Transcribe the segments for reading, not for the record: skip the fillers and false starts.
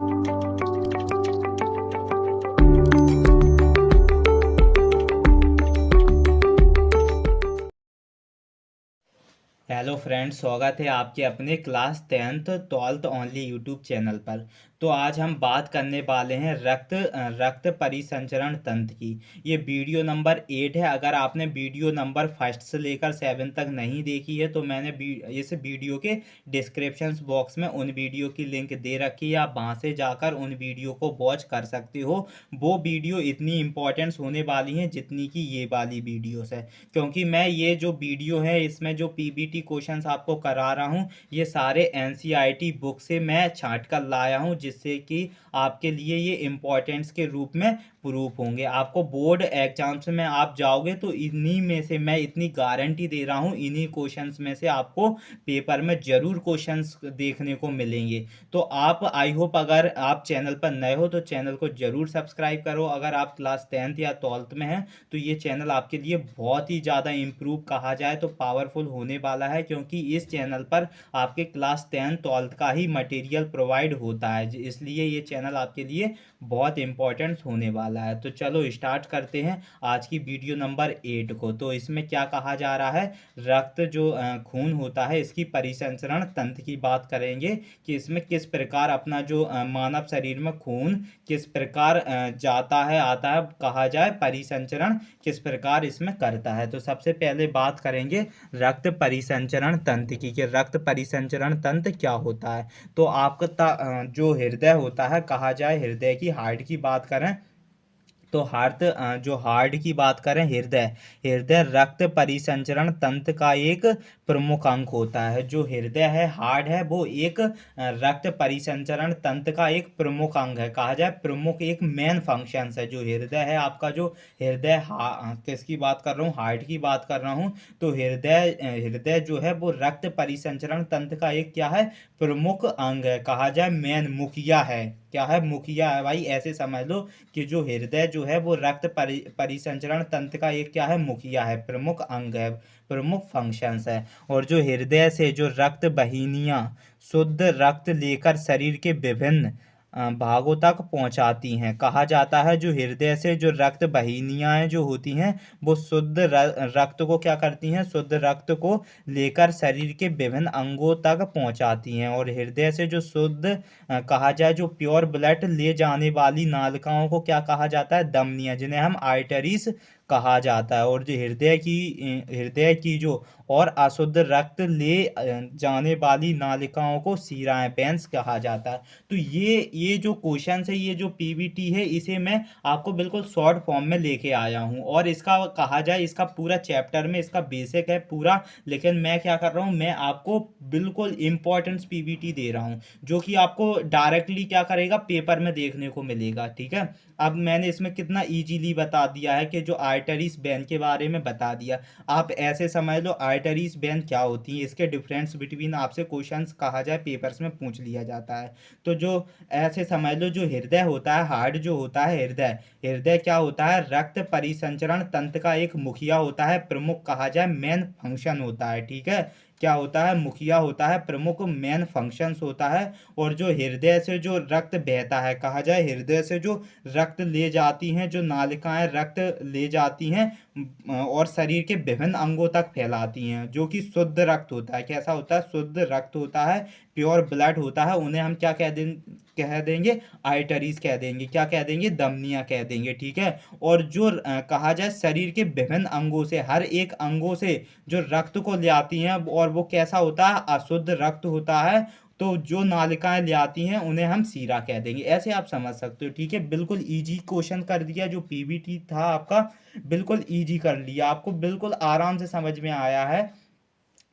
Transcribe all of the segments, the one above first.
Hello friends, स्वागत है आपके अपने class 10th 12th only YouTube channel पर। तो आज हम बात करने वाले हैं रक्त परिसंचरण तंत्र की। ये वीडियो नंबर 8 है। अगर आपने वीडियो नंबर फर्स्ट से लेकर 7 तक नहीं देखी है तो मैंने इस वीडियो के डिस्क्रिप्शन बॉक्स में उन वीडियो की लिंक दे रखी है। आप वहाँ से जाकर उन वीडियो को वॉच कर सकते हो। वो वीडियो इतनी इम्पोर्टेंस होने वाली है जितनी कि ये वाली वीडियोस है, क्योंकि मैं ये जो वीडियो है इसमें जो पीबीटी क्वेश्चंस आपको करा रहा हूँ ये सारे एनसीईआरटी बुक से मैं छांट कर लाया हूँ, जिससे कि आपके लिए ये इम्पोर्टेंस के रूप में प्रूफ होंगे। आपको बोर्ड एग्जाम्स में आप जाओगे तो इन्हीं में से मैं इतनी गारंटी दे रहा हूँ, इन्हीं क्वेश्चंस में से आपको पेपर में ज़रूर क्वेश्चंस देखने को मिलेंगे। तो आप आई होप अगर आप चैनल पर नए हो तो चैनल को ज़रूर सब्सक्राइब करो। अगर आप क्लास 10th या 12th में हैं तो ये चैनल आपके लिए बहुत ही ज़्यादा इम्प्रूव कहा जाए तो पावरफुल होने वाला है, क्योंकि इस चैनल पर आपके क्लास 10 12th का ही मटेरियल प्रोवाइड होता है, इसलिए ये चैनल आपके लिए बहुत इंपॉर्टेंट होने वाला है। तो चलो स्टार्ट करते हैं आज की वीडियो नंबर 8 को। तो इसमें क्या कहा जा रहा है, रक्त जो खून होता है इसकी परिसंचरण तंत्र की बात करेंगे कि इसमें किस प्रकार अपना जो मानव शरीर में खून किस प्रकार जाता है आता है, कहा जाए परिसंचरण किस प्रकार इसमें करता है। तो सबसे पहले बात करेंगे रक्त परिसंचरण तंत्र की कि रक्त परिसंचरण तंत्र क्या होता है। तो आपका जो हृदय होता है, कहा जाए हृदय की हार्ट की बात करें तो जो हार्ट की बात करें, हृदय हृदय रक्त परिसंचरण तंत्र का एक प्रमुख अंग होता है। जो हृदय है, हार्ट है, वो एक रक्त परिसंचरण तंत्र का एक प्रमुख अंग है, कहा जाए प्रमुख, एक मेन फंक्शन है। जो हृदय है आपका, जो हृदय किसकी बात कर रहा हूँ, हार्ट की बात कर रहा हूँ। तो हृदय जो है वो रक्त परिसंचरण तंत्र का एक क्या है, प्रमुख अंग है, कहा जाए मेन, मुखिया है। क्या है, मुखिया है भाई, ऐसे समझ लो कि जो हृदय जो है वो रक्त परिसंचरण तंत्र का एक क्या है, मुखिया है, प्रमुख अंग है, प्रमुख फंक्शंस है। और जो हृदय से जो रक्त वाहिनियां शुद्ध रक्त लेकर शरीर के विभिन्न भागों तक पहुंचाती हैं, कहा जाता है जो हृदय से जो रक्त वाहिनियां हैं जो होती हैं वो शुद्ध रक्त को क्या करती हैं, शुद्ध रक्त को लेकर शरीर के विभिन्न अंगों तक पहुंचाती हैं। और हृदय से जो शुद्ध कहा जाए जो प्योर ब्लड ले जाने वाली नालिकाओं को क्या कहा जाता है, धमनियां, जिन्हें हम आर्टरीज कहा जाता है। और जो हृदय की जो और अशुद्ध रक्त ले जाने वाली नालिकाओं को शिराएं, वेंस कहा जाता है। तो ये जो क्वेश्चन है, ये जो पीबीटी है, इसे मैं आपको बिल्कुल शॉर्ट फॉर्म में लेके आया हूँ। और इसका कहा जाए इसका पूरा चैप्टर में इसका बेसिक है पूरा, लेकिन मैं क्या कर रहा हूँ, मैं आपको बिल्कुल इंपॉर्टेंस पीबीटी दे रहा हूँ जो कि आपको डायरेक्टली क्या करेगा, पेपर में देखने को मिलेगा। ठीक है, अब मैंने इसमें कितना इजीली बता दिया है कि जो आर्टरीज वेन के बारे में बता दिया। आप ऐसे समझ लो आर्टरीज वेन क्या होती है, इसके डिफरेंस बिटवीन आपसे क्वेश्चंस कहा जाए पेपर्स में पूछ लिया जाता है। तो जो ऐसे समझ लो जो हृदय होता है, हार्ट जो होता है, हृदय हृदय क्या होता है, रक्त परिसंचरण तंत्र का एक मुखिया होता है, प्रमुख, कहा जाए मेन फंक्शन होता है। ठीक है, क्या होता है, मुखिया होता है, प्रमुख मेन फंक्शंस होता है। और जो हृदय से जो रक्त बहता है, कहा जाए हृदय से जो रक्त ले जाती हैं, जो नालिकाएं रक्त ले जाती हैं और शरीर के विभिन्न अंगों तक फैलाती हैं, जो कि शुद्ध रक्त होता है। कैसा होता है, शुद्ध रक्त होता है, प्योर ब्लड होता है। उन्हें हम क्या कह देंगे, आर्टरीज कह देंगे, क्या कह देंगे, धमनियां कह देंगे। ठीक है, और जो कहा जाए शरीर के विभिन्न अंगों से, हर एक अंगों से जो रक्त को ले आती हैं, और वो कैसा होता है, अशुद्ध रक्त होता है। तो जो नालिकाएं ले आती हैं उन्हें हम सीरा कह देंगे। ऐसे आप समझ सकते हो। ठीक है, बिल्कुल इजी क्वेश्चन कर दिया, जो पीबीटी था आपका बिल्कुल इजी कर लिया, आपको बिल्कुल आराम से समझ में आया है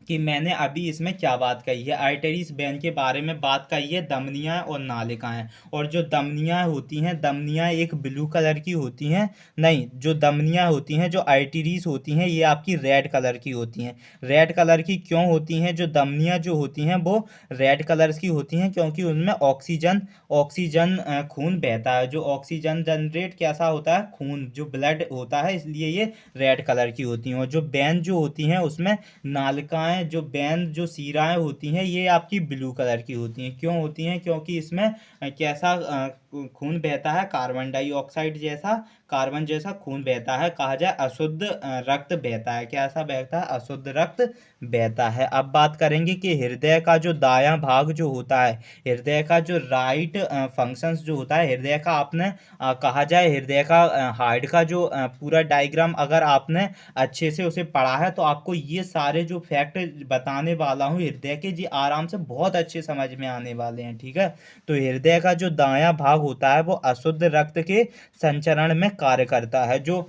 कि मैंने अभी इसमें क्या बात कही है। आर्टरीज वेन के बारे में बात कही है, धमनियां और नालिकाएं। और जो धमनियां होती हैं, धमनियां एक ब्लू कलर की होती हैं, नहीं, जो धमनियां होती हैं, जो आर्टरीज होती हैं, ये आपकी रेड कलर की होती हैं। रेड कलर की क्यों होती हैं, जो धमनियां जो होती हैं वो रेड कलर की होती हैं, क्योंकि उनमें ऑक्सीजन ऑक्सीजन खून बहता है। जो ऑक्सीजन जनरेट कैसा होता है, खून, जो ब्लड होता है, इसलिए ये रेड कलर की होती हैं। और जो वेन जो होती हैं उसमें नालिकाएं शिराएं, जो वेन जो शिराएं होती हैं ये आपकी ब्लू कलर की होती हैं। क्यों होती हैं? क्योंकि इसमें कैसा खून बहता है, कार्बन डाइऑक्साइड जैसा, कार्बन जैसा खून बहता है, कहा जाए अशुद्ध रक्त बहता है। कैसा बहता है? अशुद्ध रक्त बहता है। अब बात करेंगे कि हृदय का जो दायां भाग जो होता है, हृदय का जो राइट फंक्शंस जो होता है, हृदय का आपने कहा जाए हृदय का हार्ट का जो पूरा डायग्राम अगर आपने अच्छे से उसे पढ़ा है तो आपको ये सारे जो फैक्ट बताने वाला हूँ हृदय के, जी आराम से बहुत अच्छे समझ में आने वाले हैं। ठीक है, तो हृदय का जो दायां भाग होता है वो अशुद्ध रक्त के संचरण में कार्य करता है। जो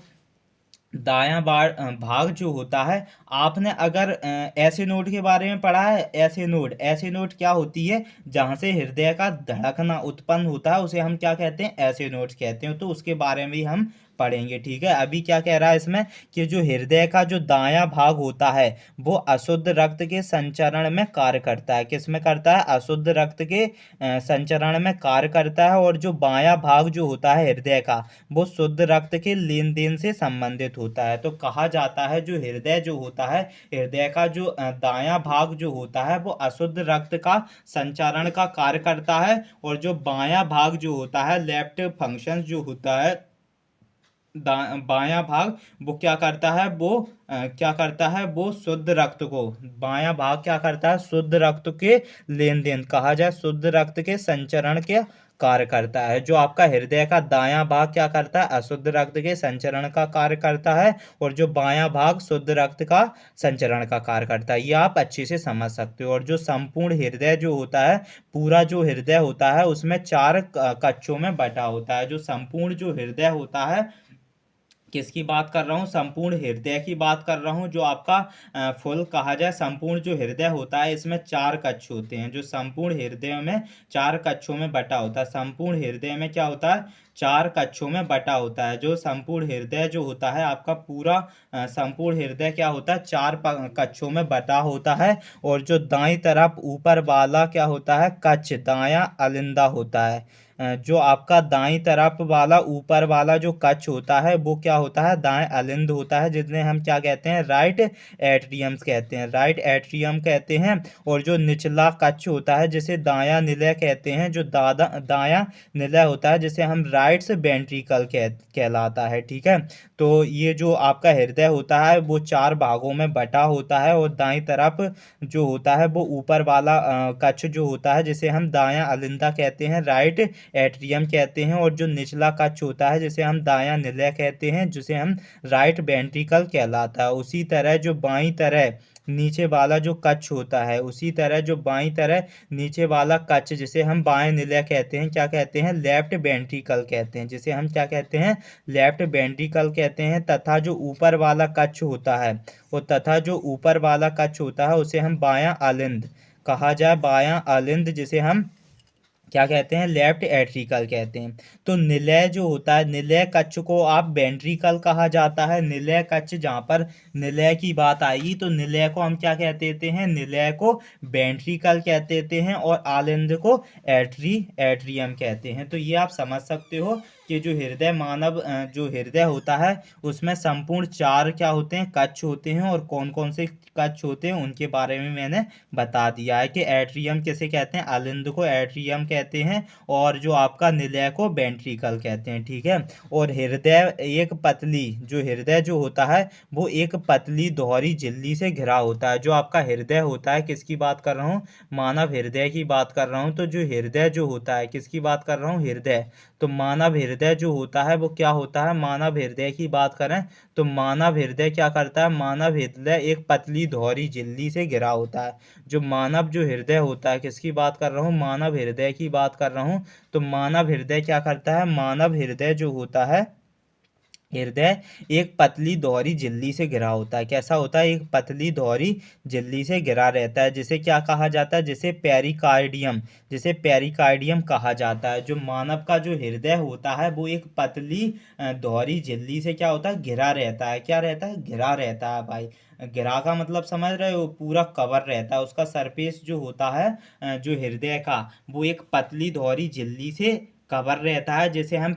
दायां भाग जो होता है, आपने अगर ऐसे नोड के बारे में पढ़ा है, ऐसे नोड, ऐसे नोड क्या होती है? जहां से हृदय का धड़कना उत्पन्न होता है उसे हम क्या कहते हैं? ऐसे नोड्स कहते हैं। तो उसके बारे में भी हम पढ़ेंगे। ठीक है, अभी क्या कह रहा है इसमें कि जो हृदय का जो दायां भाग होता है वो अशुद्ध रक्त के संचरण में कार्य करता है। किस में करता है? अशुद्ध रक्त के संचरण में कार्य करता है। और जो बायां भाग जो होता है हृदय का, वो शुद्ध रक्त के लेन देन से संबंधित होता है। तो कहा जाता है जो हृदय जो होता है, हृदय का जो दायां भाग जो होता है वो अशुद्ध रक्त का संचारण का कार्य करता है। और जो बायां भाग जो होता है, लेफ्ट फंक्शन जो होता है, बायां भाग, वो क्या करता है? वो क्या करता है? वो शुद्ध रक्त को, बायां भाग क्या करता है? शुद्ध रक्त के लेन देन, कहा जाए शुद्ध रक्त के संचरण के कार्य करता है। जो आपका हृदय का दायां भाग क्या करता है? अशुद्ध रक्त के संचरण का कार्य करता है। और जो बायां भाग शुद्ध रक्त का संचरण का कार्य करता है। ये आप अच्छे से समझ सकते हो। और जो संपूर्ण हृदय जो होता है, पूरा जो हृदय होता है उसमें 4 कक्षों में बटा होता है। जो संपूर्ण जो हृदय होता है, किसकी बात कर रहा हूँ? संपूर्ण हृदय की बात कर रहा हूँ। जो आपका फुल कहा जाए संपूर्ण जो हृदय होता है, इसमें 4 कक्ष होते हैं। जो संपूर्ण हृदय में 4 कक्षों में बटा होता है। संपूर्ण हृदय में क्या होता है? 4 कक्षों में बटा होता है। जो संपूर्ण हृदय जो होता है आपका पूरा संपूर्ण हृदय क्या होता है? 4 कक्षों में बटा होता है। और जो दाईं तरफ ऊपर वाला क्या होता है? कक्ष, दायां अलिंदा होता है। जो आपका दाईं तरफ वाला ऊपर वाला जो कक्ष होता है वो क्या होता है? दाएं अलिंद होता है, जिन्हें हम क्या कहते हैं? राइट एट्रियम्स कहते हैं, राइट एट्रियम कहते हैं। और जो निचला कक्ष होता है जिसे दायां निलय कहते हैं, जो दायां निलय होता है जिसे हम राइट्स वेंट्रिकल कहलाता है। ठीक है, तो ये जो आपका हृदय होता है वो 4 भागों में बटा होता है। और दाईं तरफ जो होता है वो ऊपर वाला कक्ष जो होता है जिसे हम दायां अलिंदा कहते हैं, राइट एट्रियम कहते हैं। और जो निचला कक्ष होता है जिसे हम दायां निलय कहते हैं, जिसे हम राइट वेंट्रिकल कहलाता है। उसी तरह जो बाईं तरह नीचे वाला जो कक्ष होता है, उसी तरह जो बाईं तरह नीचे वाला कक्ष जिसे हम बाएं निलय कहते हैं, क्या कहते हैं? लेफ्ट वेंट्रिकल कहते हैं, जिसे हम क्या कहते हैं? लेफ्ट वेंट्रिकल कहते हैं। तथा जो ऊपर वाला कक्ष होता है, वो तथा जो ऊपर वाला कक्ष होता है उसे हम बायां अलिंद कहा जाए, बायां अलिंद, जिसे हम क्या कहते हैं? लेफ्ट एट्रिकल कहते हैं। तो निलय जो होता है, निलय कक्ष को आप वेंट्रिकल कहा जाता है। निलय कक्ष, जहाँ पर निलय की बात आएगी तो निलय को हम क्या कहते देते हैं? निलय को वेंट्रिकल कहते देते हैं। और आलिंद को एट्रियम कहते हैं। तो ये आप समझ सकते हो कि जो हृदय मानव जो हृदय होता है उसमें संपूर्ण 4 क्या होते हैं? कक्ष होते हैं। और कौन कौन से कक्ष होते हैं उनके बारे में मैंने बता दिया है कि एट्रियम किसे कहते हैं? आलिंद को एट्रियम कहते हैं। और जो आपका निलय को वेंट्रिकल कहते हैं। ठीक है, और हृदय एक पतली, जो हृदय जो होता है वो एक पतली दोहरी झिल्ली से घिरा होता है। जो आपका हृदय होता है, किसकी बात कर रहा हूँ? मानव हृदय की बात कर रहा हूँ। तो जो हृदय जो होता है, किसकी बात कर रहा हूँ? हृदय। तो मानव हृदय जो होता है वो क्या होता है? मानव हृदय की बात करें तो मानव हृदय क्या करता है? मानव हृदय एक पतली दोहरी झिल्ली से घिरा होता है। जो मानव जो हृदय होता है, किसकी बात कर रहा हूँ? मानव हृदय की बात कर रहा हूँ। तो मानव हृदय क्या करता है? मानव हृदय जो होता है, हृदय एक पतली दोहरी झिल्ली से घिरा होता है। कैसा होता है? एक पतली दोहरी झिल्ली से घिरा रहता है, जिसे क्या कहा जाता है? जिसे पेरिकार्डियम, जिसे पेरिकार्डियम कहा जाता है। जो मानव का जो हृदय होता है वो एक पतली दोहरी झिल्ली से क्या होता है? घिरा रहता है। क्या रहता है? घिरा रहता है भाई। घिरा का मतलब समझ रहे हो? पूरा कवर रहता है। उसका सरफेस जो होता है जो हृदय का, वो एक पतली दोहरी झिल्ली से कवर रहता है, जिसे हम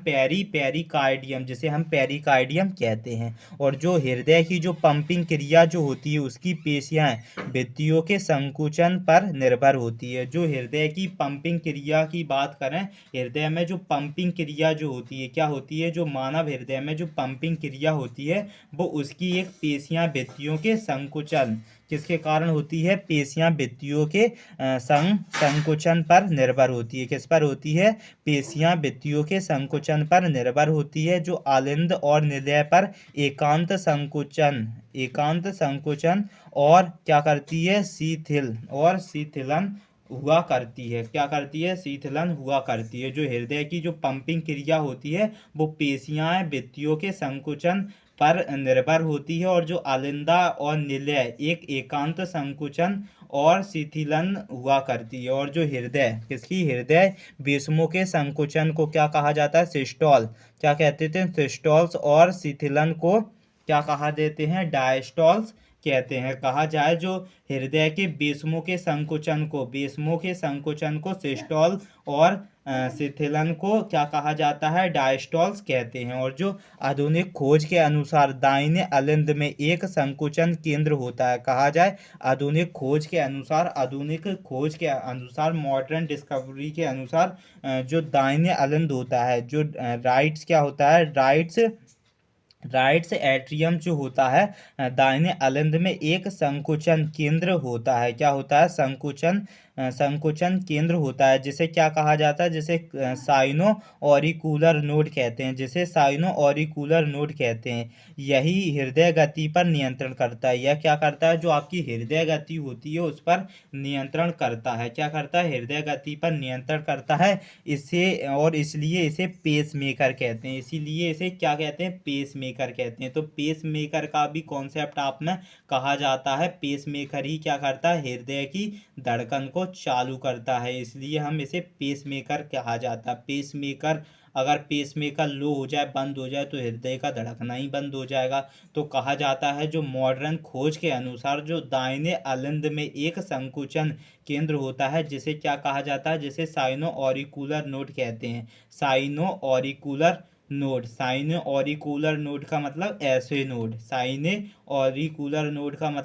पेरिकार्डियम कहते हैं। और जो हृदय की जो पंपिंग क्रिया जो होती है उसकी पेशियां भित्तियों के संकुचन पर निर्भर होती है। जो हृदय की पंपिंग क्रिया की बात करें, हृदय में जो पंपिंग क्रिया जो होती है क्या होती है, जो मानव हृदय में जो पंपिंग क्रिया होती है वो उसकी एक पेशियां भित्तियों के संकुचन किसके कारण होती है, पेशियां भित्तियों के संकुचन पर निर्भर होती है। किस पर होती है, पेशियां भित्तियों के संकुचन पर निर्भर होती है। जो आलिंद और निलय पर एकांत संकुचन और क्या करती है, शीथिलन हुआ करती है। क्या करती है, शीतलन हुआ करती है। जो हृदय की जो पंपिंग क्रिया होती है वो पेशियां भित्तियों के संकुचन पर निर्भर होती है। और जो आलिंदा और निलय एक एकांत संकुचन और शिथिलन हुआ करती है। और जो हृदय विषमों के संकुचन को क्या कहा जाता है, सिस्टोल क्या कहते थे, सिस्टोल्स, और शिथिलन को क्या कहा देते हैं, डायस्टोल्स कहते हैं। कहा जाए जो हृदय के बेस्मों के संकुचन को सिस्टोल और शिथिलन को क्या कहा जाता है, डायस्टोल्स कहते हैं। और जो आधुनिक खोज के अनुसार दाहिने अलिंद में एक संकुचन केंद्र होता है। कहा जाए आधुनिक खोज के अनुसार मॉडर्न डिस्कवरी के अनुसार जो दाहिने अलिंद होता है, जो राइट्स क्या होता है, राइट्स एट्रियम जो होता है दाहिने अलिंद में एक संकुचन केंद्र होता है। क्या होता है, संकुचन केंद्र होता है, जिसे क्या कहा जाता है, जिसे साइनो ऑरिकुलर नोड कहते हैं। यही हृदय गति पर नियंत्रण करता है। यह क्या करता है, जो आपकी हृदय गति होती है उस पर नियंत्रण करता है। क्या करता है, हृदय गति पर नियंत्रण करता है। इसलिए इसे पेसमेकर कहते हैं। इसीलिए इसे क्या कहते हैं, पेसमेकर कहते हैं। तो पेसमेकर का भी कॉन्सेप्ट आप में कहा जाता है। पेसमेकर ही क्या करता है, हृदय की धड़कन को चालू करता है, इसलिए हम इसे पेसमेकर कहा जाता है। अगर पेसमेकर लो हो जाए, बंद हो जाए, तो हृदय का धड़कना ही बंद हो जाएगा। तो कहा जाता है जो मॉडर्न खोज के अनुसार जो दाहिने अलिंद में एक संकुचन केंद्र होता है, जिसे क्या कहा जाता है, जिसे साइनो ऑरिकुलर नोड कहते हैं। साइनो ऑरिकुलर नोड का मतलब ऐसे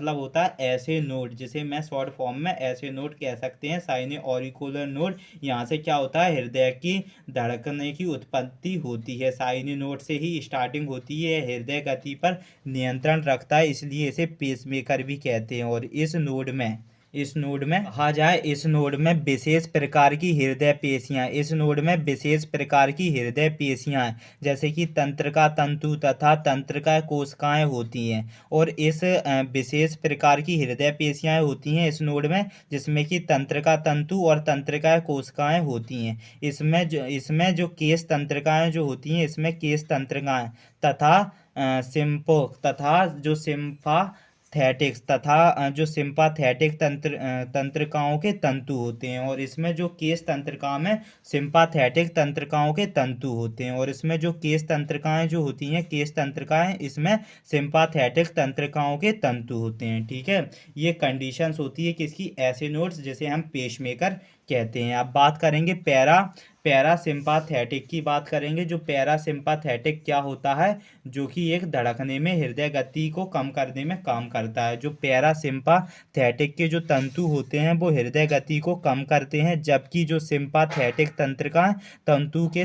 होता है ऐसे नोड, जिसे मैं शॉर्ट फॉर्म में ऐसे नोड कह सकते हैं। साइनो ऑरिकुलर नोड, यहाँ से क्या होता है, हृदय की धड़कने की उत्पत्ति होती है। साइनो नोड से ही स्टार्टिंग होती है। हृदय गति पर नियंत्रण रखता है, इसलिए इसे पेसमेकर भी कहते हैं। और इस नोड में कहा जाए, इस नोड में विशेष प्रकार की हृदय पेशियां जैसे कि तंत्रिका तंतु तथा तंत्रिका कोशिकाएं होती हैं। और इस विशेष प्रकार की हृदय पेशियां होती हैं इस नोड में, जिसमें कि तंत्रिका तंतु और तंत्रिका कोशिकाएं होती हैं। इसमें जो केश तंत्रिकाएं जो होती हैं, इसमें केश तंत्रिकाएं तथा जो सिम्पाथेटिक तंत्रिकाओं के तंतु होते हैं। और इसमें जो केश तंत्रिका में सिम्पाथेटिक तंत्रिकाओं के तंतु होते हैं। और इसमें जो केश तंत्रिकाएं जो होती हैं, इसमें सिम्पाथेटिक तंत्रिकाओं के तंतु होते हैं। ठीक है, ये कंडीशंस होती है किसकी, ऐसे नोड्स, जिसे हम पेसमेकर कहते हैं। अब बात करेंगे पैरासिम्पाथेटिक की बात करेंगे। जो पैरासिम्पाथेटिक क्या होता है, जो कि एक धड़कने में हृदय गति को कम करने में काम करता है। जो पैरासिम्पाथेटिक के जो तंतु होते हैं वो हृदय गति को कम करते हैं, जबकि जो सिम्पाथेटिक तंत्रिका तंतु के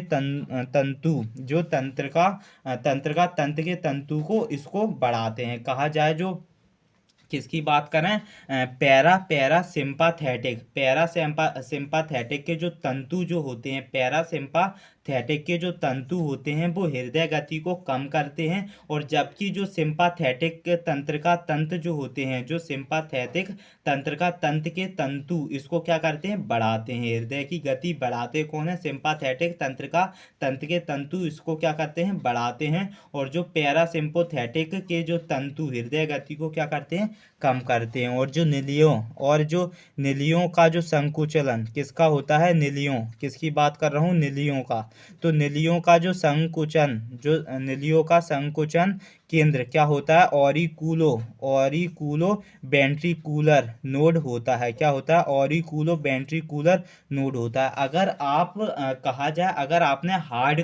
तंतु को इसको बढ़ाते हैं। कहा जाए जो किसकी बात करें, पैरासिम्पाथेटिक के जो तंतु जो होते हैं, पैरासिम्पाथेटिक के जो तंतु होते हैं वो हृदय गति को कम करते हैं। और जबकि जो सिम्पाथेटिक तंत्रिका तंत्र जो होते हैं, जो सिम्पाथेटिक तंत्रिका तंत्र के तंतु इसको क्या करते हैं, बढ़ाते हैं। हृदय की गति बढ़ाते कौन है, सिम्पाथेटिक तंत्रिका तंत्र के तंतु इसको क्या करते हैं, बढ़ाते हैं। और जो पैरासिम्पाथेटिक के जो तंतु हृदय गति को क्या करते हैं, कम करते हैं। और जो नीलियों का जो संकुचलन किसका होता है, किसकी बात कर रहा हूँ, नीलियों का। तो नीलियों का संकुचन केंद्र क्या होता है, ऑरिकुलो वेंट्रिकुलर नोड होता है। क्या होता है, ऑरिकुलो वेंट्रिकुलर नोड होता है। अगर आप कहा जाए, अगर आपने हार्ट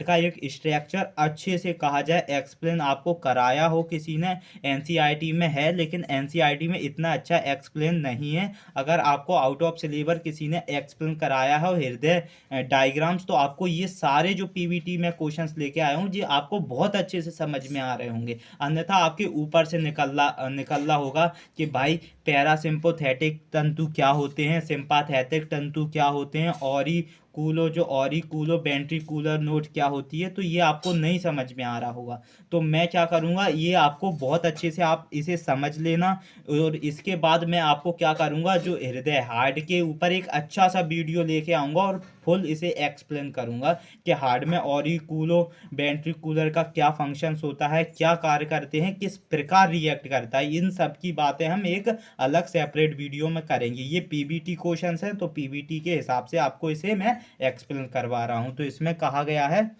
का एक स्ट्रक्चर अच्छे से कहा जाए एक्सप्लेन आपको कराया हो किसी ने, एनसीईआरटी में है, लेकिन एनसीईआरटी में इतना अच्छा एक्सप्लेन नहीं है। अगर आपको आउट ऑफ सिलेबस किसी ने एक्सप्लेन कराया हो हृदय डायग्राम्स, तो आपको ये सारे जो पीवीटी में क्वेश्चंस लेके आया हूँ, ये आपको बहुत अच्छे से समझ में आ रहे होंगे। अन्यथा आपके ऊपर से निकलना होगा कि भाई पैरासिम्पैथेटिक तंतु क्या होते हैं, सिंपैथेटिक तंतु क्या होते हैं, ऑरिकुलो वेंट्रिकुलर नोड क्या होती है, तो ये आपको नहीं समझ में आ रहा होगा। तो मैं क्या करूँगा, ये आपको बहुत अच्छे से आप इसे समझ लेना, और इसके बाद मैं आपको क्या करूँगा, जो हृदय हार्ट के ऊपर एक अच्छा सा वीडियो लेके आऊँगा और फुल इसे एक्सप्लेन करूँगा कि हार्ट में ऑरिकुलो वेंट्रिकुलर का क्या फंक्शंस होता है, क्या कार्य करते हैं, किस प्रकार रिएक्ट करता है। इन सब की बातें हम एक अलग सेपरेट वीडियो में करेंगे। ये पीबीटी क्वेश्चंस हैं, तो पीबीटी के हिसाब से आपको इसे मैं एक्सप्लेन करवा रहा हूँ। तो इसमें कहा गया है,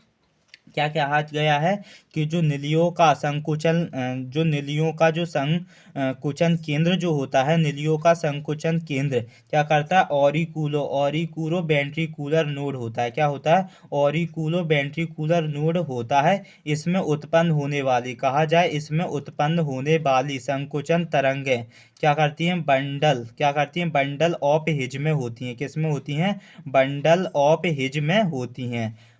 क्या कहा गया है कि जो निलियों का संकुचन जो निलियों का जो संकुचन केंद्र जो होता है, निलियों का संकुचन केंद्र क्या करता है, ऑरिकुलो वेंट्रिकुलर नोड होता है। क्या होता है, ऑरिकुलो वेंट्रिकुलर नोड होता है। इसमें उत्पन्न होने वाली, कहा जाए इसमें उत्पन्न होने वाली संकुचन तरंगें क्या करती हैं, बंडल ऑफ हिज में होती हैं। किस में होती हैं, बंडल ऑफ हिज में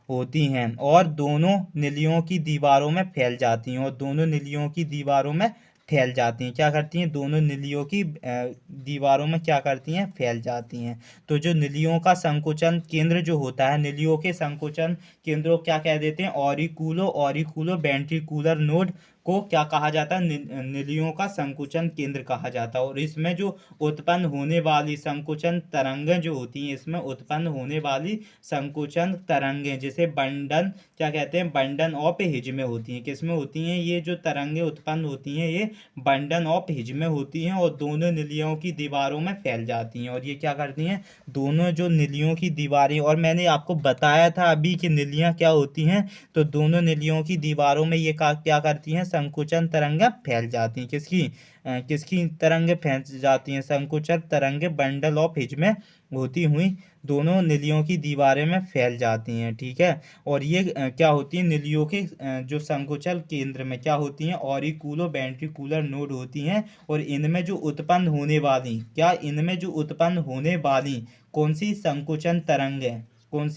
होती हैं और दोनों निलियों की दीवारों में फैल जाती हैं, क्या करती हैं, दोनों निलियों की दीवारों में क्या करती हैं, फैल जाती हैं। तो जो निलियों का संकुचन केंद्र जो होता है, निलियों के संकुचन केंद्र को क्या कह देते हैं, ऑरिकुलो वेंट्रिकुलर नोड को क्या कहा जाता है, निलियों का संकुचन केंद्र कहा जाता है। और इसमें जो उत्पन्न होने वाली संकुचन तरंगें जो होती हैं, इसमें उत्पन्न होने वाली संकुचन तरंगें जिसे बंडन क्या कहते हैं, बंडन ऑफ हिज में होती हैं। किस में होती हैं, ये जो तरंगें उत्पन्न होती हैं, ये बंडन ऑफ हिज में होती हैं और दोनों निलियों की दीवारों में फैल जाती हैं। और ये क्या करती हैं, दोनों जो निलियों की दीवारें, और मैंने आपको बताया था अभी कि निलियां क्या होती हैं, तो दोनों निलियों की दीवारों में ये क्या करती हैं, संकुचन तरंगें फैल जाती हैं। किसकी तरंगें फैल जाती हैं, संकुचन तरंगें बंडल ऑफ हिज में होती हुई दोनों निलियों की दीवारें में फैल जाती हैं। ठीक है, और ये क्या होती है, निलियों के जो संकुचन केंद्र में क्या होती हैं, ऑरिकुलो वेंट्रिकुलर नोड होती हैं। और इनमें जो उत्पन्न होने वाली कौन सी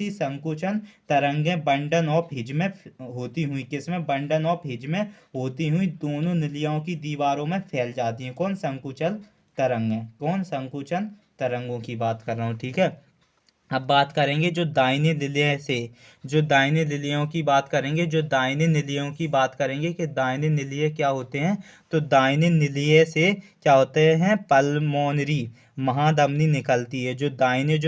संकुचन तरंगें बंडन ऑफ हिज में होती हुई, किसमें, बंडन ऑफ हिज में होती हुई दोनों निलियों की दीवारों में फैल जाती हैं। कौन संकुचन तरंगों की बात कर रहा हूँ। ठीक है, अब बात करेंगे जो दाहिने निलियों की बात करेंगे, कि दाहिने निलिये क्या होते हैं। तो दाहिने निलिये से क्या होते हैं, पल्मोनरी महाधमनी निकलती है। जो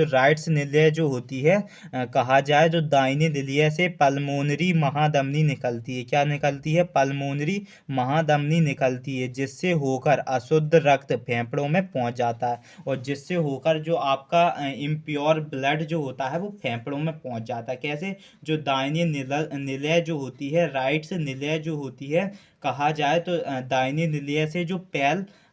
राइट्स निलय जो होती है, कहा जाए जो दाहिने निलय से पल्मोनरी महाधमनी निकलती है। क्या निकलती है, पल्मोनरी महाधमनी निकलती है, जिससे होकर अशुद्ध रक्त फेफड़ों में पहुंच जाता है, और जिससे होकर जो आपका इम्प्योर ब्लड जो होता है वो फेफड़ों में पहुंच जाता है। कैसे, जो दाहिनी निलय जो होती है, राइट्स निलय जो होती है, कहा जाए तो दाहिनी निलय से जो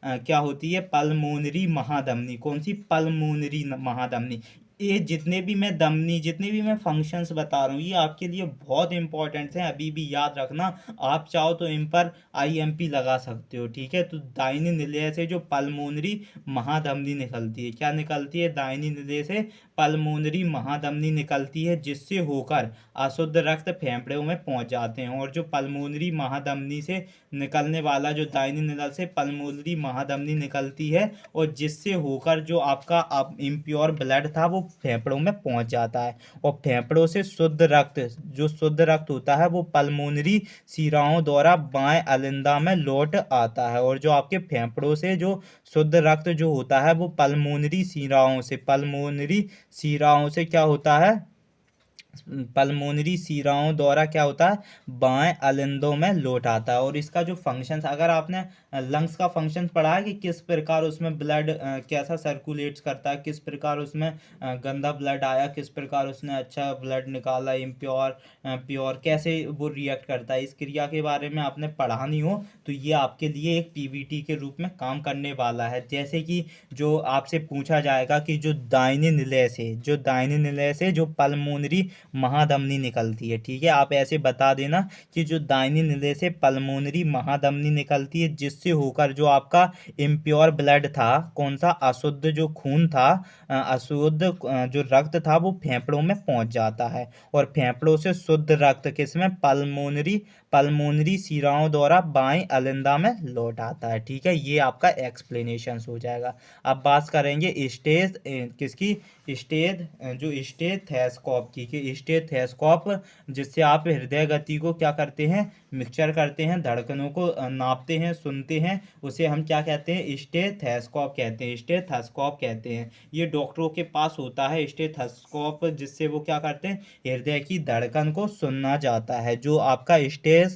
क्या होती है, पल्मोनरी महाधमनी। कौन सी, पल्मोनरी महाधमनी। ये जितने भी मैं फंक्शंस बता रहा हूँ, ये आपके लिए बहुत इंपॉर्टेंट हैं, अभी भी याद रखना। आप चाहो तो इन पर आईएमपी लगा सकते हो। ठीक है, तो दाहिनी निलय से जो पल्मोनरी महाधमनी निकलती है, क्या निकलती है, दाहिनी निलय से पल्मोनरी महाधमनी निकलती है, जिससे होकर अशुद्ध रक्त फेफड़ों में पहुंच जाते हैं। और जो पल्मोनरी महाधमनी से निकलने वाला, जो दाहिनी निलय से पल्मोनरी महाधमनी निकलती है, और जिससे होकर जो आपका इम्प्योर ब्लड था वो फेफड़ों में पहुंच जाता है, और फेफड़ों से शुद्ध रक्त होता है वो पल्मोनरी शिराओं द्वारा बाएं अलिंदा में लौट आता है। और जो आपके फेफड़ों से जो शुद्ध रक्त जो होता है वो पल्मोनरी शिराओं से क्या होता है, पल्मोनरी शिराओं द्वारा क्या होता है, बाएं अलिंदों में लौट आता है। और इसका जो फंक्शन, अगर आपने लंग्स का फंक्शन पढ़ा है कि किस प्रकार उसमें ब्लड कैसा सर्कुलेट्स करता है, किस प्रकार उसमें गंदा ब्लड आया, किस प्रकार उसने अच्छा ब्लड निकाला, इम्प्योर प्योर कैसे वो रिएक्ट करता है, इस क्रिया के बारे में आपने पढ़ा नहीं हो तो ये आपके लिए एक पीवीटी के रूप में काम करने वाला है। जैसे कि जो आपसे पूछा जाएगा कि जो दाहिने निलय से जो पल्मोनरी महाधमनी निकलती है, ठीक है, आप ऐसे बता देना कि जो दाहिनी निलय से पल्मोनरी महाधमनी निकलती है, जिससे होकर जो आपका इम्प्योर ब्लड था, कौन सा अशुद्ध जो खून था, अशुद्ध जो रक्त था, वो फेफड़ों में पहुंच जाता है और फेफड़ों से शुद्ध रक्त किसमें, पल्मोनरी शिराओं द्वारा बाएं अलिंदा में लौट आता है। ठीक है, ये आपका एक्सप्लेनेशन हो जाएगा। अब बात करेंगे स्टेज किसकी, स्टेथोस्कोप की, कि स्टेथोस्कोप जिससे आप हृदय गति को क्या करते हैं, मिक्सचर करते हैं, धड़कनों को नापते हैं, सुनते हैं, उसे हम क्या कहते हैं, स्टेथोस्कोप कहते हैं। ये डॉक्टरों के पास होता है स्टेथोस्कोप, जिससे वो क्या करते हैं, हृदय की धड़कन को सुनना जाता है। जो आपका स्टेथोस्कोप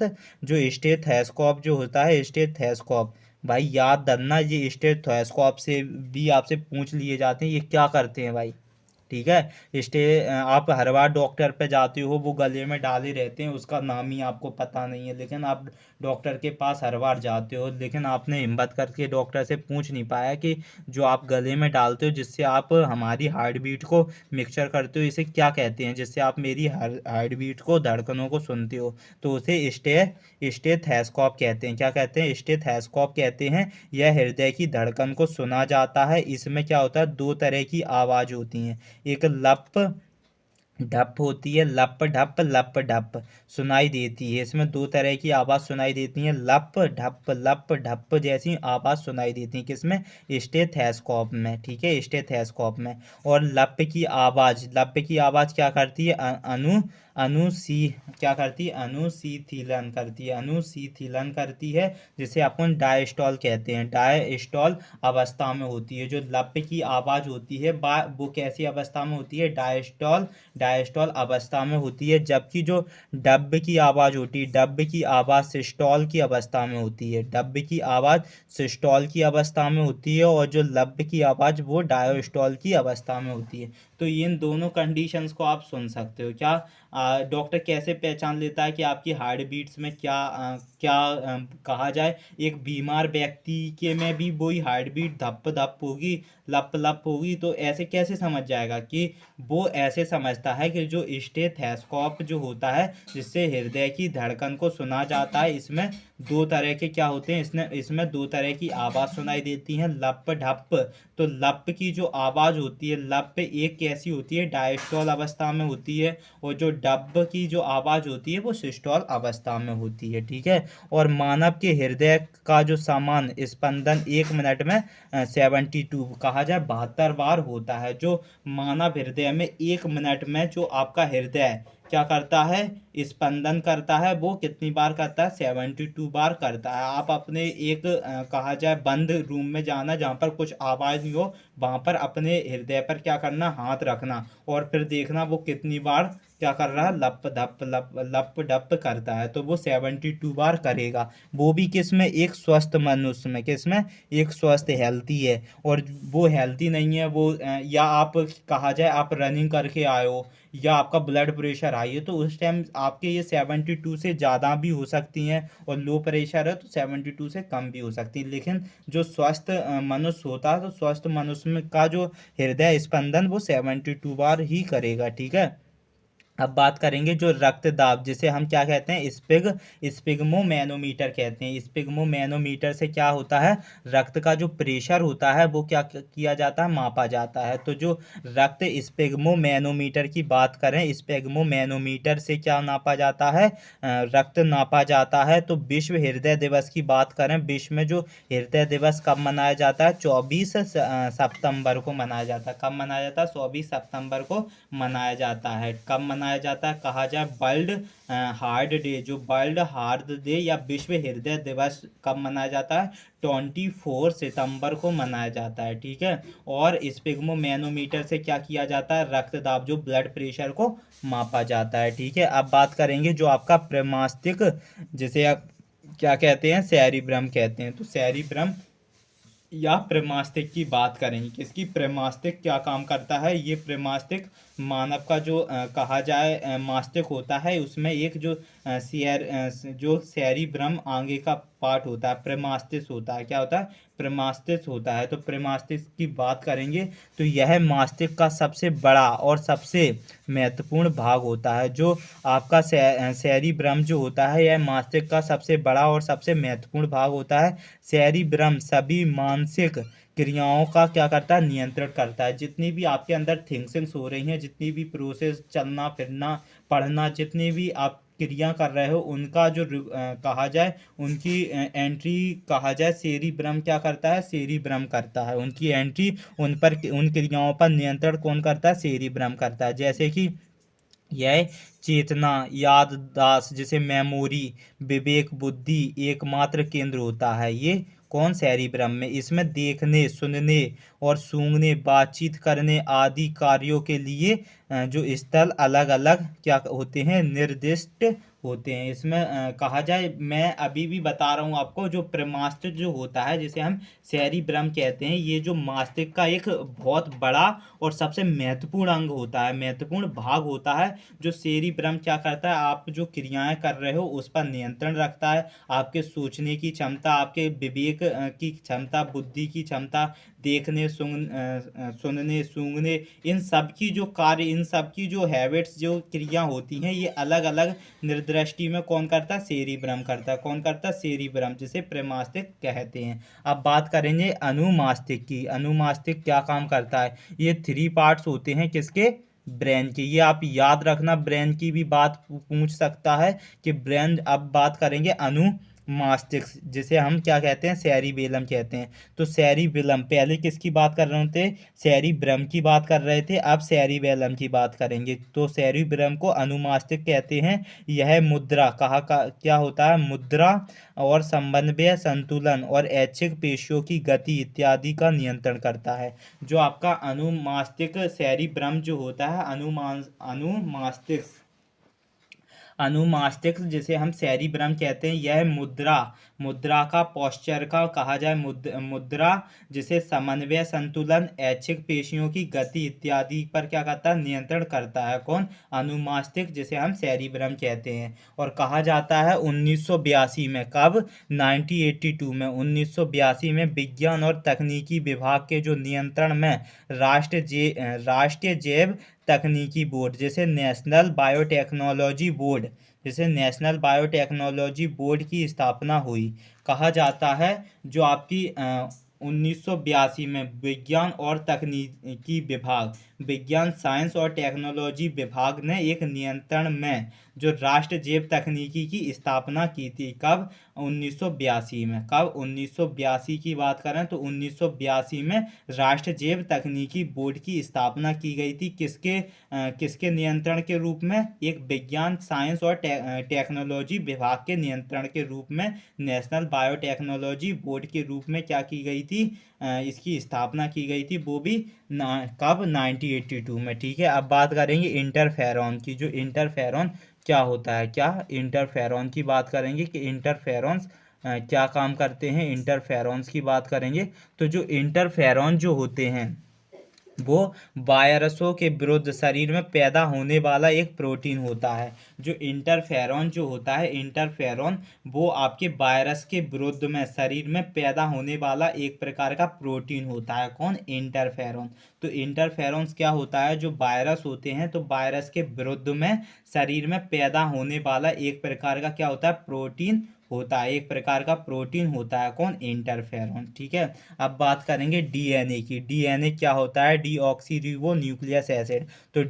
जो होता है, स्टेथोस्कोप भाई याद रखना, ये स्टेथोस्कोप से भी आपसे पूछ लिए जाते हैं, ये क्या करते हैं भाई। ठीक है, आप हर बार डॉक्टर पे जाते हो, वो गले में डाले रहते हैं, उसका नाम ही आपको पता नहीं है, लेकिन आप डॉक्टर के पास हर बार जाते हो, लेकिन आपने हिम्मत करके डॉक्टर से पूछ नहीं पाया कि जो आप गले में डालते हो, जिससे आप हमारी हार्ट बीट को मिक्सचर करते हो, इसे क्या कहते हैं, जिससे आप मेरी हार्ट बीट को, धड़कनों को सुनते हो, तो उसे स्टेथोस्कोप कहते हैं। क्या कहते हैं, स्टेथोस्कोप कहते हैं। यह हृदय की धड़कन को सुना जाता है। इसमें क्या होता है, दो तरह की आवाज़ होती हैं, एक लप ढप होती है, लप ढप सुनाई देती है। इसमें दो तरह की आवाज़ सुनाई देती है, लप ढप जैसी आवाज़ सुनाई देती है, किसमें, स्टेथोस्कोप में। ठीक है, स्टेथोस्कोप में। और लप की आवाज़ क्या करती है, अनुसी क्या करती है, अनुशीथिलन करती है, जिसे अपन डायस्टॉल कहते हैं, डायस्टॉल अवस्था में होती है। जो लप की आवाज़ होती है वो कैसी अवस्था में होती है, डायस्टॉल अवस्था में होती है। जबकि जो डब की आवाज़ होती है, डब की आवाज़ सिस्टॉल की अवस्था में होती है, डब की आवाज़ सिस्टॉल की अवस्था में होती है, और जो लब की आवाज़ वो डायस्टॉल की अवस्था में होती है। तो इन दोनों कंडीशंस को आप सुन सकते हो। क्या डॉक्टर कैसे पहचान लेता है कि आपकी हार्ट बीट्स में क्या कहा जाए, एक बीमार व्यक्ति के में भी वही हार्ट बीट धप धप होगी, लप लप होगी, तो ऐसे कैसे समझ जाएगा, कि वो ऐसे समझता है कि जो स्टेथोस्कोप जो होता है, जिससे हृदय की धड़कन को सुना जाता है, इसमें दो तरह के क्या होते हैं, इसमें दो तरह की आवाज़ सुनाई देती हैं, लप ढप। तो लप की जो आवाज़ होती है, लप एक कैसी होती है, डायस्टॉल अवस्था में होती है, और जो डब की जो आवाज़ होती है वो सिस्टॉल अवस्था में होती है। ठीक है, और मानव के हृदय का जो सामान्य स्पंदन 1 मिनट में 72 कहा जाए 72 बार होता है। जो मानव हृदय में 1 मिनट में जो आपका हृदय क्या करता है, स्पंदन करता है, वो कितनी बार करता है, 72 बार करता है। आप अपने एक कहा जाए बंद रूम में जाना, जहाँ पर कुछ आवाज़ नहीं हो, वहाँ पर अपने हृदय पर क्या करना, हाथ रखना, और फिर देखना वो कितनी बार क्या कर रहा है, लप डप करता है, तो वो 72 बार करेगा। वो भी किस में, एक स्वस्थ मनुष्य में, किस में, एक स्वस्थ हेल्थी है। और वो हेल्थी नहीं है, वो या आप कहा जाए आप रनिंग करके आए हो, या आपका ब्लड प्रेशर हाई है, तो उस टाइम आपके ये 72 से ज़्यादा भी हो सकती हैं, और लो प्रेशर है तो 72 से कम भी हो सकती है। लेकिन जो स्वस्थ मनुष्य होता है, तो स्वस्थ मनुष्य में का जो हृदय स्पंदन वो 72 बार ही करेगा। ठीक है, अब बात करेंगे जो रक्तदाब, जिसे हम क्या कहते हैं, स्पिग्मोमैनोमीटर कहते हैं। स्पिग्मोमैनोमीटर से क्या होता है, रक्त का जो प्रेशर होता है वो क्या किया जाता है, मापा जाता है। तो जो रक्त स्पिग्मोमैनोमीटर की बात करें, स्पिग्मोमैनोमीटर से क्या नापा जाता है, रक्त नापा जाता है। तो विश्व हृदय दिवस की बात करें, विश्व में जो हृदय दिवस कब मनाया जाता है, 24 सितंबर को मनाया जाता है। कब मनाया जाता है, 24 सितंबर को मनाया जाता है। कब मनाया मनाया जाता है? कहा जाए वर्ल्ड हार्ट डे, जो वर्ल्ड हार्ट डे या विश्व हृदय दिवस कब मनाया जाता है? 24 सितंबर को मनाया जाता है, ठीक है। और स्पिग्मोमेनोमीटर से क्या किया जाता है? रक्तदाब, जो ब्लड प्रेशर को मापा जाता है, ठीक है। अब बात करेंगे जो आपका प्रेमास्तिक, जिसे आप क्या कहते हैं? सेरिब्रम कहते हैं। तो सेरिब्रम या प्रेमास्तिक की बात करेंगे। किसकी? प्रेमास्तिक क्या काम करता है? ये प्रेमास्तिक मानव का जो कहा जाए मस्तिष्क होता है, उसमें एक जो जो सेरिब्रम आगे का पार्ट होता है, प्रेमास्तिष्क होता है। क्या होता है? प्रेमास्तिष्क होता है। तो प्रेमास्तिष्क की बात करेंगे तो यह मस्तिष्क का सबसे बड़ा और सबसे महत्वपूर्ण भाग होता है। जो आपका सेरिब्रम जो होता है, यह मस्तिष्क का सबसे बड़ा और सबसे महत्वपूर्ण भाग होता है। सेरिब्रम सभी मानसिक क्रियाओं का क्या करता है? नियंत्रण करता है। जितनी भी आपके अंदर थिंकिंग्स हो रही हैं, जितनी भी प्रोसेस, चलना फिरना, पढ़ना, जितनी भी आप क्रिया कर रहे हो, उनका जो कहा जाए उनकी एंट्री कहा जाए सेरिब्रम क्या करता है? सेरिब्रम करता है। उनकी एंट्री, उन पर, उन क्रियाओं पर नियंत्रण कौन करता है? सेरिब्रम करता है। जैसे कि यह चेतना, याददाश्त, जिसे मेमोरी, विवेक, बुद्धि एकमात्र केंद्र होता है। ये कौन? सेरिब्रम में। इसमें देखने, सुनने और सूंघने, बातचीत करने आदि कार्यों के लिए जो स्थल अलग अलग क्या होते हैं? निर्दिष्ट होते हैं। इसमें कहा जाए, मैं अभी भी बता रहा हूँ आपको, जो प्रेमास्तिक जो होता है, जिसे हम सेरिब्रम कहते हैं, ये जो मस्तिष्क का एक बहुत बड़ा और सबसे महत्वपूर्ण अंग होता है, महत्वपूर्ण भाग होता है। जो सेरिब्रम क्या करता है? आप जो क्रियाएं कर रहे हो उस पर नियंत्रण रखता है। आपके सोचने की क्षमता, आपके विवेक की क्षमता, बुद्धि की क्षमता, देखने, सुनने, सूंघने, इन सब की जो कार्य, इन सब की जो हैबिट्स, जो क्रिया होती हैं, ये अलग अलग निर्दृष्टि में कौन करता है? सेरिब्रम करता है। कौन करता है? सेरिब्रम, जिसे प्रेमास्तिक कहते हैं। अब बात करेंगे अनुमास्तिक की। अनुमास्तिक क्या काम करता है? ये 3 पार्ट्स होते हैं। किसके? ब्रेन के। ये आप याद रखना, ब्रेन की भी बात पूछ सकता है कि ब्रेन। अब बात करेंगे अनुमास्तिक्स, जिसे हम क्या कहते हैं? सेरिबेलम कहते हैं। तो सेरिबेलम, पहले किसकी बात कर रहे थे? सेरिब्रम की बात कर रहे थे, अब सेरिबेलम की बात करेंगे। तो सेरिब्रम को अनुमास्तिक कहते हैं। यह मुद्रा क्या होता है? मुद्रा और समन्वय, संतुलन और ऐच्छिक पेशियों की गति इत्यादि का नियंत्रण करता है। जो आपका अनुमास्तिक सेरिब्रम जो होता है, अनुमास्तिक अनुमास्तिक्स, जिसे हम सेरिब्रम कहते हैं, यह मुद्रा का, पोस्चर का, कहा जाए मुद्रा, जिसे समन्वय, संतुलन, ऐच्छिक पेशियों की गति इत्यादि पर क्या करता है? नियंत्रण करता है। कौन? अनुमास्तिक, जिसे हम सेरिब्रम कहते हैं। और कहा जाता है 1982 में, कब? 1982 में, 1982 में विज्ञान और तकनीकी विभाग के जो नियंत्रण में राष्ट्रीय जैव तकनीकी बोर्ड, जैसे नेशनल बायोटेक्नोलॉजी बोर्ड, जैसे नेशनल बायोटेक्नोलॉजी बोर्ड की स्थापना हुई। कहा जाता है जो आपकी 1982 में विज्ञान और तकनीकी विभाग, विज्ञान, साइंस और टेक्नोलॉजी विभाग ने एक नियंत्रण में जो राष्ट्रीय जैव तकनीकी की स्थापना की थी। कब? 1982 में। कब? 1982 की बात करें तो 1982 में राष्ट्रीय जैव तकनीकी बोर्ड की स्थापना की गई थी। किसके नियंत्रण के रूप में? एक विज्ञान, साइंस और टेक्नोलॉजी विभाग के नियंत्रण के रूप में, नेशनल बायोटेक्नोलॉजी बोर्ड के रूप में क्या की गई थी? इसकी स्थापना की गई थी। वो भी कब? 1982 में, ठीक है। अब बात करेंगे इंटरफेरॉन की। जो इंटरफेरॉन क्या होता है? क्या? इंटरफेरॉन की बात करेंगे कि इंटरफेरॉन्स क्या काम करते हैं। इंटरफेरॉन्स की बात करेंगे तो जो इंटरफेरॉन जो होते हैं, वो वायरसों के विरुद्ध शरीर में पैदा होने वाला एक प्रोटीन होता है। जो इंटरफेरॉन जो होता है, इंटरफेरॉन, वो आपके वायरस के विरुद्ध में शरीर में पैदा होने वाला एक प्रकार का प्रोटीन होता है। कौन? इंटरफेरॉन। तो इंटरफेरॉन्स क्या होता है? जो वायरस होते हैं, तो वायरस के विरुद्ध में शरीर में पैदा होने वाला एक प्रकार का क्या होता है? प्रोटीन होता है। एक प्रकार का प्रोटीन होता है। कौन? इंटरफेरॉन, ठीक है। अब बात करेंगे डीएनए की। डीएनए क्या होता है? डीऑक्सीरिबो न्यूक्लियस एसिड। तो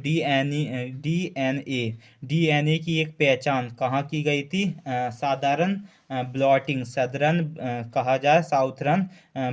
डीएनए की एक पहचान कहाँ की गई थी? साधारण ब्लॉटिंग सदरन कहा जाए साउथरन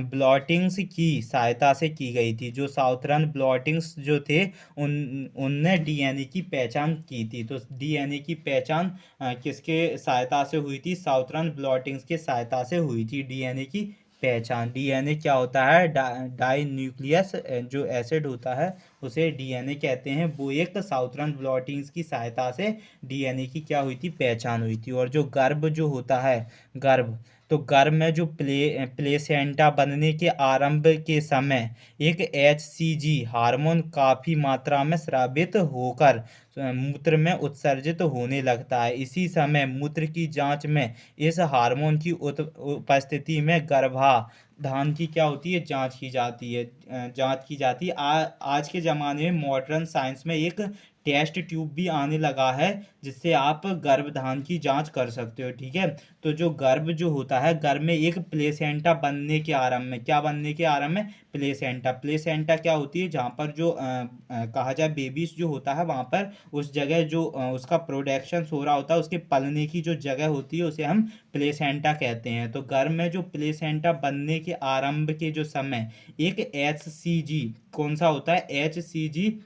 ब्लॉटिंग्स की सहायता से की गई थी। जो साउथरन ब्लॉटिंग्स जो थे उनने डीएनए की पहचान की थी। तो डीएनए की पहचान किसके सहायता से हुई थी? साउथरन ब्लॉटिंग्स के सहायता से हुई थी डीएनए की पहचान। डीएनए क्या होता है? डाई न्यूक्लियस जो एसिड होता है उसे डीएनए कहते हैं। वो एक साउथरन ब्लॉटिंग्स की सहायता से डीएनए की क्या हुई थी? पहचान हुई थी। और जो गर्भ जो होता है, गर्भ, तो गर्भ में जो प्लेसेंटा बनने के आरंभ के समय एक एचसीजी हार्मोन काफ़ी मात्रा में स्रावित होकर मूत्र में उत्सर्जित होने लगता है। इसी समय मूत्र की जांच में इस हार्मोन की उपस्थिति में गर्भाधान की क्या होती है? जांच की जाती है। जांच की जाती है। आज के ज़माने में मॉडर्न साइंस में एक टेस्ट ट्यूब भी आने लगा है जिससे आप गर्भधान की जांच कर सकते हो। ठीक है। तो जो गर्भ जो होता है, गर्भ में एक प्लेसेंटा बनने के आरंभ में, क्या बनने के आरंभ में? प्लेसेंटा। प्लेसेंटा क्या होती है? जहाँ पर जो कहा जाए बेबीज जो होता है वहाँ पर उस जगह जो उसका प्रोडक्शन हो रहा होता है, उसके पलने की जो जगह होती है उसे हम प्लेसेंटा कहते हैं। तो गर्भ में जो प्लेसेंटा बनने के आरंभ के जो समय एक एचसीजी, कौन सा होता है? एचसीजी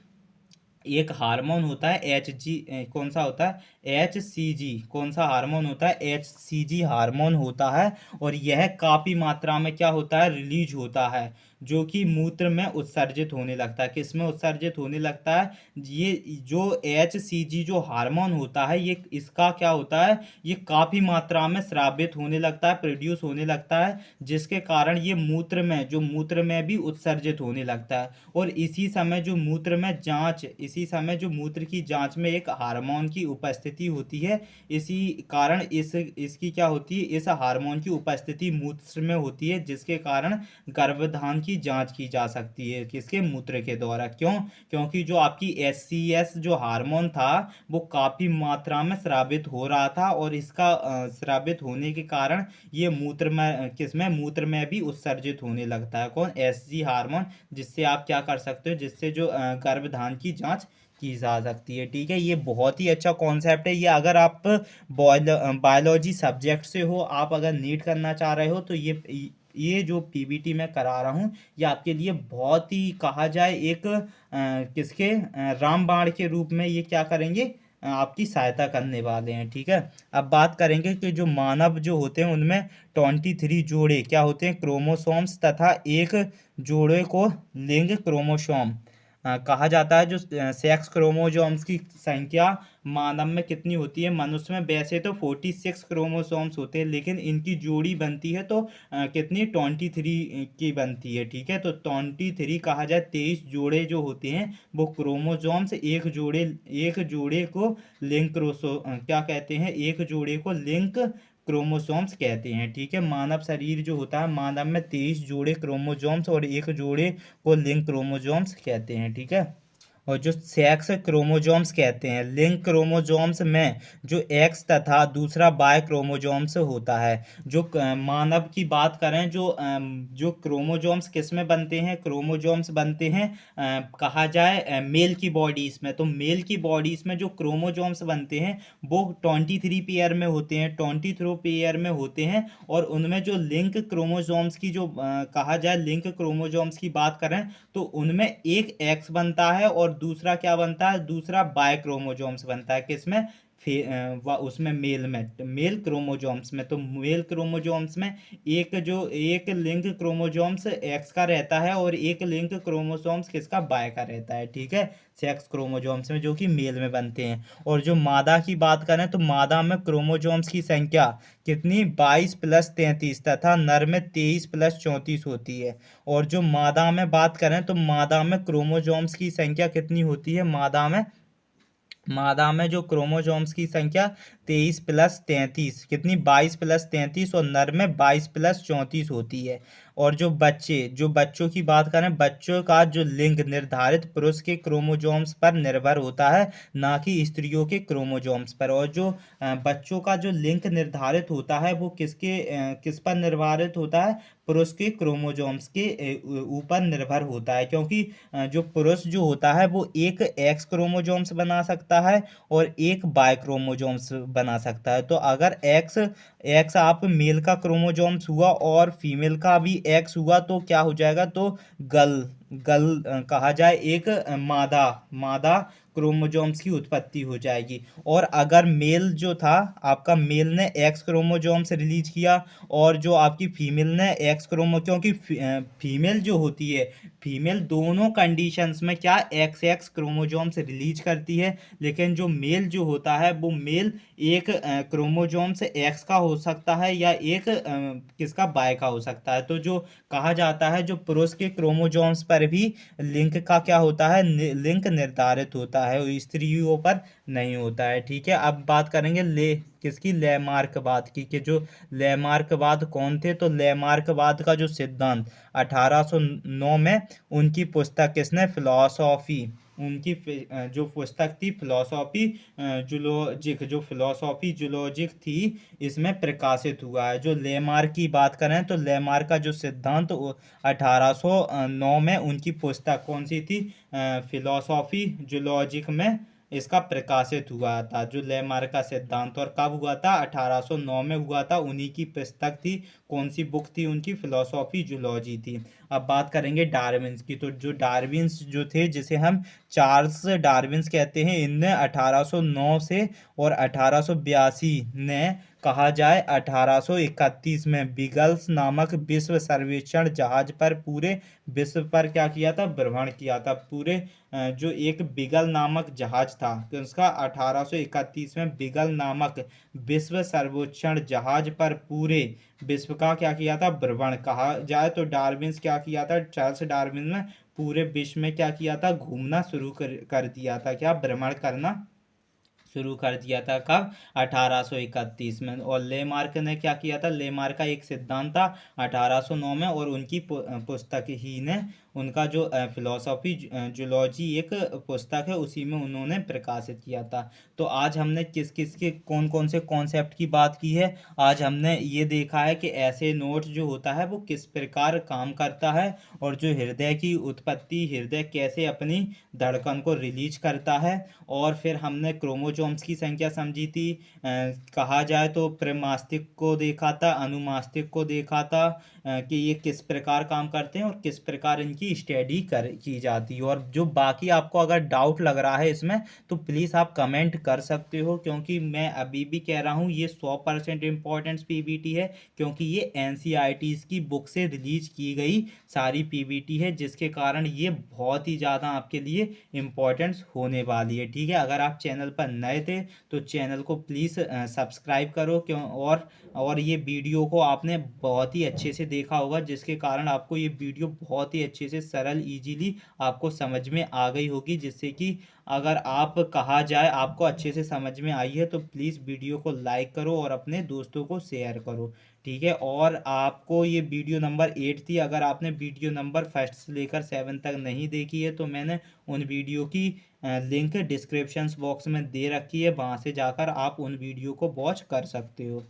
एक हार्मोन होता है। कौन सा होता है? एचसीजी। कौन सा हार्मोन होता है? एचसीजी हार्मोन होता है। और यह काफ़ी मात्रा में क्या होता है? रिलीज होता है, जो कि मूत्र में उत्सर्जित होने लगता है। किस में उत्सर्जित होने लगता है? ये जो एचसीजी जो हार्मोन होता है, ये इसका क्या होता है? ये काफ़ी मात्रा में स्रावित होने लगता है, प्रोड्यूस होने लगता है, जिसके कारण ये मूत्र में भी उत्सर्जित होने लगता है। और इसी समय जो मूत्र की जांच में एक हार्मोन की उपस्थिति होती है, इसी कारण इसकी क्या होती है? इस हार्मोन की उपस्थिति मूत्र में होती है, जिसके कारण गर्भधान की जांच की जा सकती है। किसके? मूत्र के द्वारा। क्यों? क्योंकि जो आपकी एचसीएस जो हार्मोन था वो काफ़ी मात्रा में स्रावित हो रहा था, और इसका स्रावित होने के कारण ये मूत्र में, किसमें? मूत्र में भी उत्सर्जित होने लगता है। कौन? एसजी हार्मोन, जिससे आप क्या कर सकते हो? जिससे जो गर्भधान की जांच की जा सकती है। ठीक है। ये बहुत ही अच्छा कॉन्सेप्ट है। ये अगर आप बायोलॉजी सब्जेक्ट से हो, आप अगर नीट करना चाह रहे हो, तो ये जो पीबीटी मैं करा रहा हूँ ये आपके लिए बहुत ही कहा जाए एक किसके रामबाण के रूप में ये क्या करेंगे? आपकी सहायता करने वाले हैं। ठीक है। अब बात करेंगे कि जो मानव जो होते हैं उनमें 23 जोड़े क्या होते हैं? क्रोमोसोम्स, तथा एक जोड़े को लिंग क्रोमोसोम कहा जाता है। जो सेक्स क्रोमोसोम्स की संख्या मानव में कितनी होती है? मनुष्य में वैसे तो 46 क्रोमोसोम्स होते हैं, लेकिन इनकी जोड़ी बनती है तो कितनी? 23 की बनती है। ठीक है। तो 23 कहा जाए 23 जोड़े जो होते हैं वो क्रोमोसोम्स, एक जोड़े को क्या कहते हैं? एक जोड़े को लिंक क्रोमोसोम्स कहते हैं। ठीक है। मानव शरीर जो होता है, मानव में 23 जोड़े क्रोमोसोम्स और एक जोड़े को लिंक क्रोमोसोम्स कहते हैं। ठीक है। और जो सेक्स क्रोमोसोम्स कहते हैं, लिंक क्रोमोसोम्स में जो एक्स तथा दूसरा वाई क्रोमोसोम्स होता है। जो मानव की बात करें, जो क्रोमोसोम्स किस में बनते हैं? क्रोमोसोम्स बनते हैं कहा जाए मेल की बॉडीज में। तो मेल की बॉडीज में जो क्रोमोसोम्स बनते हैं वो 23 पेयर में होते हैं, 23 पेयर में होते हैं। और उनमें जो लिंक क्रोमोसोम्स की जो कहा जाए लिंक क्रोमोसोम्स की बात करें तो उनमें एक एक्स बनता है और दूसरा क्या बनता है? दूसरा बाय क्रोमोसोम्स बनता है। किसमें? उसमें मेल क्रोमोसोम्स में। तो मेल क्रोमोसोम्स में एक लिंक क्रोमोसोम्स एक्स का रहता है और एक लिंक क्रोमोसोम्स किसका? बाय का रहता है। ठीक है। सेक्स क्रोमोसोम्स में, जो कि मेल में बनते हैं। और जो मादा की बात करें तो मादा में क्रोमोसोम्स की संख्या कितनी? 22 + 33 तथा नर में 23 + 34 होती है। और जो मादा में बात करें तो मादा में क्रोमोसोम्स की संख्या कितनी होती है? मादा में जो क्रोमोसोम्स की संख्या 23 + 33 कितनी? 22 + 33, और नर में 22 + 34 होती है। और जो बच्चों की बात करें, बच्चों का जो लिंग निर्धारित पुरुष के क्रोमोजोम्स पर निर्भर होता है, ना कि स्त्रियों के क्रोमोजोम्स पर। और जो बच्चों का जो लिंग निर्धारित होता है वो किस पर निर्धारित होता है? पुरुष के क्रोमोजोम्स के ऊपर निर्भर होता है, क्योंकि जो पुरुष जो होता है वो एक एक्स क्रोमोजोम्स बना सकता है और एक वाई क्रोमोजोम्स बना सकता है। तो अगर एक्स एक्स आप मेल का क्रोमोजोम्स हुआ और फीमेल का भी एक्स हुआ तो क्या हो जाएगा? तो गर्ल गर्ल कहा जाए, एक मादा मादा क्रोमोजोम्स की उत्पत्ति हो जाएगी। और अगर मेल जो था आपका, मेल ने एक्स क्रोमोजोम्स रिलीज किया और जो आपकी फीमेल ने एक्स क्योंकि फीमेल जो होती है, फीमेल दोनों कंडीशंस में क्या एक्स एक्स क्रोमोजोम्स रिलीज करती है, लेकिन जो मेल जो होता है वो मेल एक क्रोमोजोम से एक्स का हो सकता है या एक किसका वाई का हो सकता है। तो जो कहा जाता है, जो पुरुष के क्रोमोजोम्स पर भी लिंक का क्या होता है, लिंक निर्धारित होता है, और स्त्रियों पर नहीं होता है। ठीक है, अब बात करेंगे किसकी? लैमार्कवाद की, कि जो लैमार्कवाद कौन थे? तो लैमार्कवाद का जो सिद्धांत 1809 में उनकी पुस्तक किसने? फिलॉसॉफी, उनकी जो पुस्तक थी फिलॉसॉफी जूलॉजिक, जो फिलॉसॉफी जूलॉजिक थी, इसमें प्रकाशित हुआ है। जो लेमार्क की बात करें तो लेमार्क का जो सिद्धांत 1809 में उनकी पुस्तक कौन सी थी? फिलॉसॉफी जूलॉजिक में इसका प्रकाशित हुआ था, जो लेमार्क का सिद्धांत। और कब हुआ था? 1809 में हुआ था। उन्हीं की पुस्तक थी। कौन सी बुक थी उनकी? फिलॉसॉफी जूलॉजी थी। अब बात करेंगे डार्विन्स की। तो जो डार्विन्स जो थे, जिसे हम चार्ल्स डार्विन्स कहते हैं, इनने 1809 से और 1882 ने कहा जाए 1831 में बीगल्स नामक विश्व सर्वेक्षण जहाज पर पूरे विश्व पर क्या किया था? भ्रमण किया था। पूरे जो एक बीगल नामक जहाज था, तो उसका 1831 में बीगल नामक विश्व सर्वेक्षण जहाज पर पूरे विश्व का क्या किया था? भ्रमण। कहा जाए तो डार्विन्स क्या किया था? चार्ल्स डार्विन ने पूरे विश्व में क्या किया था? घूमना शुरू कर दिया था। क्या? भ्रमण करना शुरू कर दिया था। कब? 1831 में। और लेमार्क ने क्या किया था? लेमार्क का एक सिद्धांत था 1809 में, और उनकी पुस्तक ही ने, उनका जो फिलॉसफी जूलॉजी एक पुस्तक है, उसी में उन्होंने प्रकाशित किया था। तो आज हमने किस किस के कौन कौन से कॉन्सेप्ट की बात की है? आज हमने ये देखा है कि ऐसे नोट जो होता है वो किस प्रकार काम करता है, और जो हृदय की उत्पत्ति, हृदय कैसे अपनी धड़कन को रिलीज करता है। और फिर हमने क्रोमोसोम्स की संख्या समझी थी। कहा जाए तो प्रमास्तिक को देखा था, अनुमास्तिक को देखा था, कि ये किस प्रकार काम करते हैं और किस प्रकार इनकी स्टडी की जाती है। और जो बाकी आपको अगर डाउट लग रहा है इसमें, तो प्लीज़ आप कमेंट कर सकते हो, क्योंकि मैं अभी भी कह रहा हूँ ये 100% इम्पोर्टेंस पीबीटी है, क्योंकि ये एनसीईआरटीज़ की बुक से रिलीज की गई सारी पीबीटी है, जिसके कारण ये बहुत ही ज़्यादा आपके लिए इम्पोर्टेंस होने वाली है। ठीक है, अगर आप चैनल पर नए थे तो चैनल को प्लीज़ सब्सक्राइब करो, क्यों? और ये वीडियो को आपने बहुत ही अच्छे से देखा होगा, जिसके कारण आपको ये वीडियो बहुत ही अच्छे से सरल इजीली आपको समझ में आ गई होगी, जिससे कि अगर आप, कहा जाए, आपको अच्छे से समझ में आई है तो प्लीज़ वीडियो को लाइक करो और अपने दोस्तों को शेयर करो। ठीक है, और आपको ये वीडियो नंबर 8 थी। अगर आपने वीडियो नंबर फर्स्ट से लेकर 7 तक नहीं देखी है तो मैंने उन वीडियो की लिंक डिस्क्रिप्शन बॉक्स में दे रखी है, वहाँ से जाकर आप उन वीडियो को वॉच कर सकते हो।